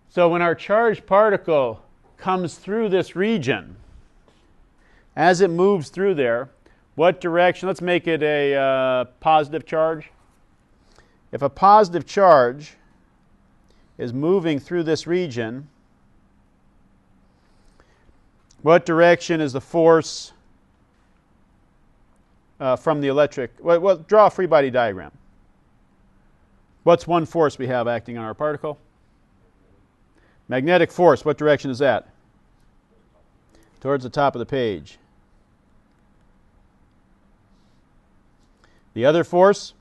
So when our charged particle comes through this region, as it moves through there, what direction? Let's make it a positive charge. If a positive charge is moving through this region, what direction is the force from the electric? Well, draw a free body diagram. What's one force we have acting on our particle? Magnetic force. What direction is that? Towards the top of the page. The other force?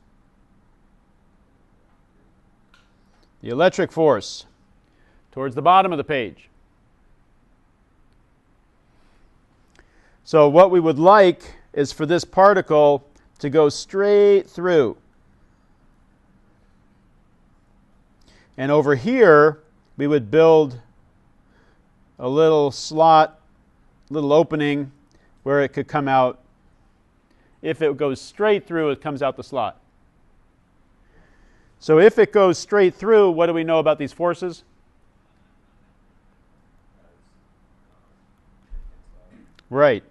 The electric force. Towards the bottom of the page. So what we would like is for this particle to go straight through. And over here, we would build a little slot, little opening where it could come out. If it goes straight through, it comes out the slot. So if it goes straight through, what do we know about these forces? Right.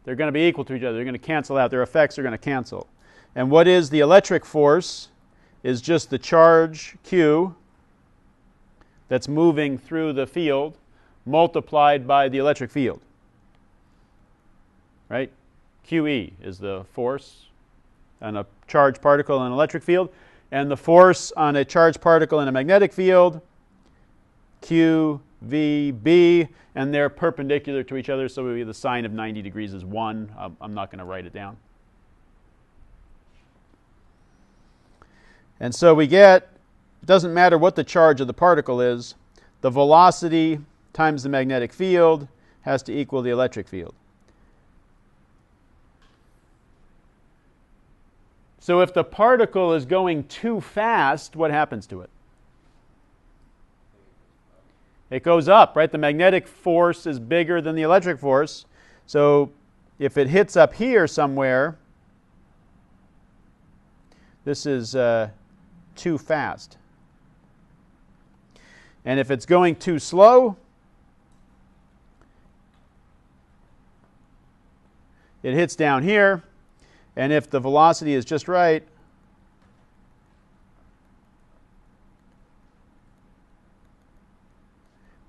They're going to be equal to each other. They're going to cancel out. Their effects are going to cancel. And what is the electric force? Is just the charge Q that's moving through the field multiplied by the electric field. Right? QE is the force on a charged particle in an electric field, and the force on a charged particle in a magnetic field, QVB, and they're perpendicular to each other, so the sine of 90 degrees is 1. I'm not going to write it down. And so we get, it doesn't matter what the charge of the particle is, the velocity times the magnetic field has to equal the electric field. So if the particle is going too fast, what happens to it? It goes up, right? The magnetic force is bigger than the electric force. So if it hits up here somewhere, this is too fast. And if it's going too slow, it hits down here. And if the velocity is just right,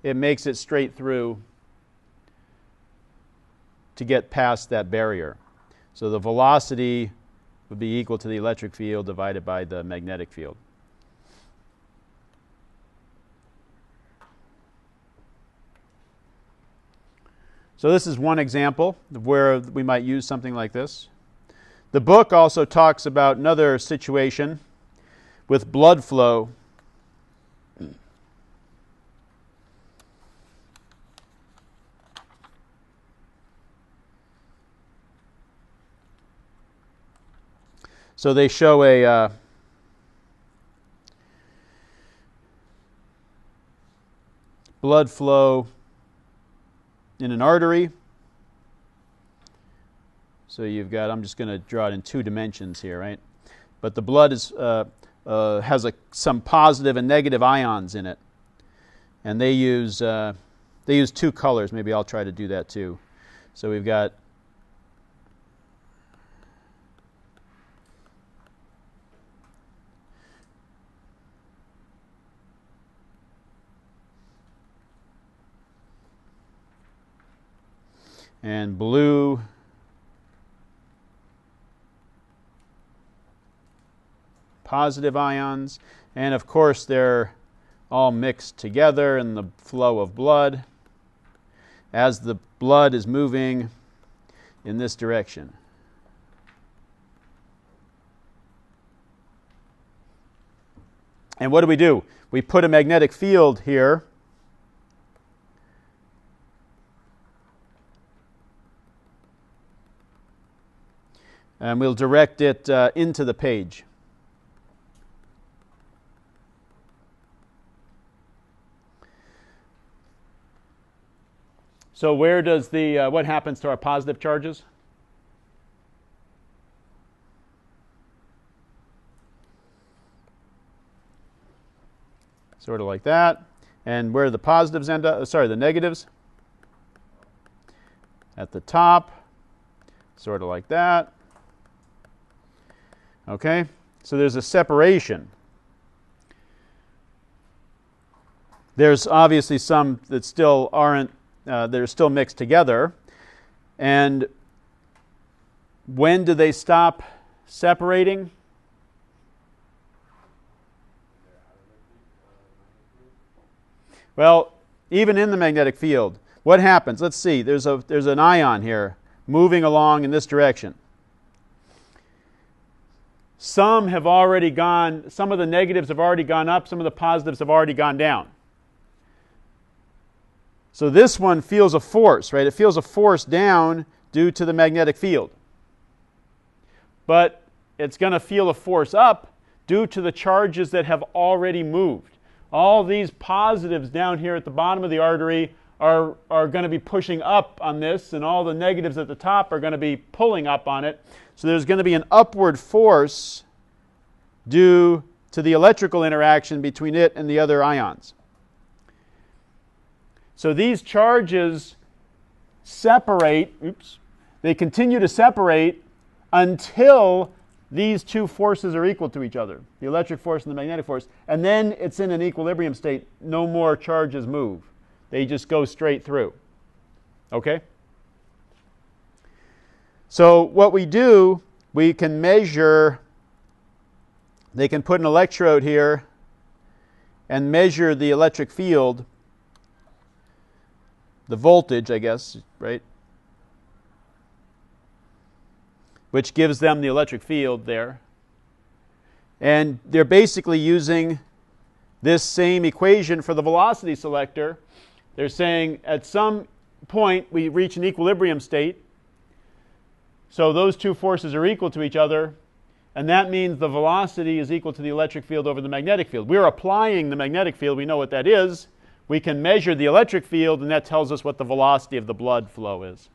it makes it straight through to get past that barrier. So the velocity would be equal to the electric field divided by the magnetic field. So this is one example of where we might use something like this. The book also talks about another situation with blood flow. So they show a blood flow in an artery. So you've got, I'm just going to draw it in 2 dimensions here, right? But the blood is, has some positive and negative ions in it. And they use 2 colors. Maybe I'll try to do that too. So we've got and blue, positive ions, and of course they're all mixed together in the flow of blood as the blood is moving in this direction. And what do? We put a magnetic field here. And we'll direct it into the page. So where does what happens to our positive charges? sort of like that. And where the positives end up, the negatives? At the top, sort of like that. Okay, so there's a separation. There's obviously some that still aren't, they're still mixed together. And when do they stop separating? Well, even in the magnetic field, what happens? Let's see, there's an ion here moving along in this direction. Some have already gone, some of the negatives have already gone up, some of the positives have already gone down. So this one feels a force, right? It feels a force down due to the magnetic field. But it's going to feel a force up due to the charges that have already moved. All these positives down here at the bottom of the artery are going to be pushing up on this, and all the negatives at the top are going to be pulling up on it. So there's going to be an upward force due to the electrical interaction between it and the other ions. So these charges separate, they continue to separate until these two forces are equal to each other, the electric force and the magnetic force, and then it's in an equilibrium state. No more charges move. They just go straight through. Okay? So what we do, we can measure, they can put an electrode here and measure the electric field, the voltage, I guess, right? Which gives them the electric field there. And they're basically using this same equation for the velocity selector. They're saying at some point we reach an equilibrium state. So those two forces are equal to each other. And that means the velocity is equal to the electric field over the magnetic field. We're applying the magnetic field. We know what that is. We can measure the electric field, and that tells us what the velocity of the blood flow is.